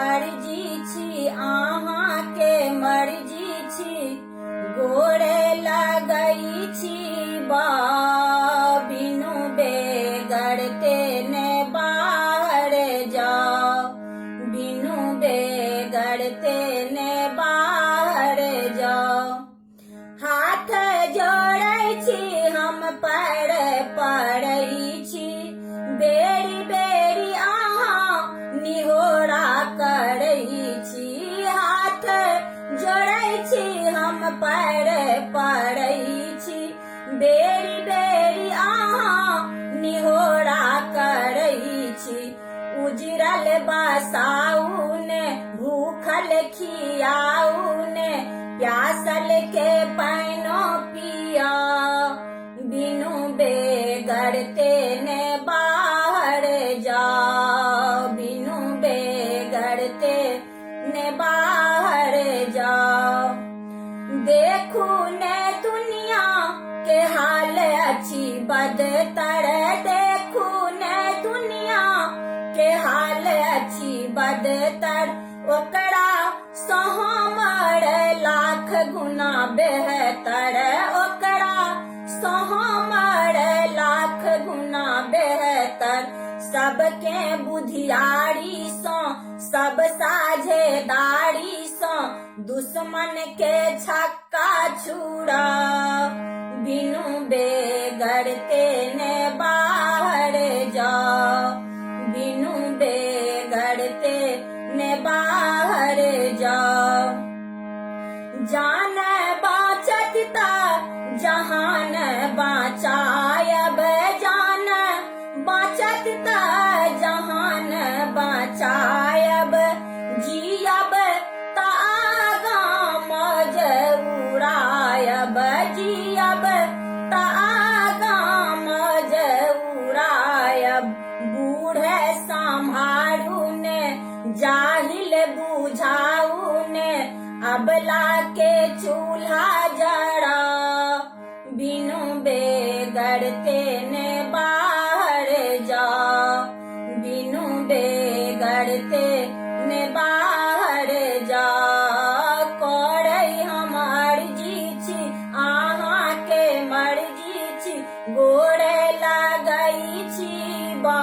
अर्जी छी अहाँ के मर्जी छी गोरे लगई छी बा बिनु बेगरते ने बाहर जाओ बिनु बेगरते ने बाहर जाओ हाथ जोड़ै छी हम पर पड़ै छी बेरी बेरी अहाँ निहोरा करै छी हाथ जोड़ै छी हम पर पड़ै छी बेरी बेरी अहाँ निहोरा करै छी उजरल बसाउन भूखल खियाउन प्यासल के पैनो पिया बिनु बेगरते ने बाहर जाओ बिनु बेगरते ने बाहर जाओ देखू ने दुनिया के हाल अच्छी बदतर देखू ने दुनिया के हाल अच्छी बदतर ओकरा सो हमर लाख गुना बेहतर ओकरा सो हमर लाख गुना बेहतर सबके बुधियारी सो सब साझेदारी सो दुश्मन के छक्का छुड़ा बिनु बेगरते ने बाहर जाओ बिनु बेगरते ने बाहर जाओ जान बाचत ता जहान बाचायब जान बाचत ता जहान बाचायब जियब ता आगा मौज उड़ायब जियब ता आगा मौज उड़ायब बूढ़े संभारू ने जाहिल बुझाऊ ने अबला के चूल्हा जड़ा बिनु बेगरते ने बाहर जाओ बिनु बेगरते ने बाहर जाओ कोड़ै हम अर्जी छी अहाँ के मर्जी छी गोरे लगई छी बा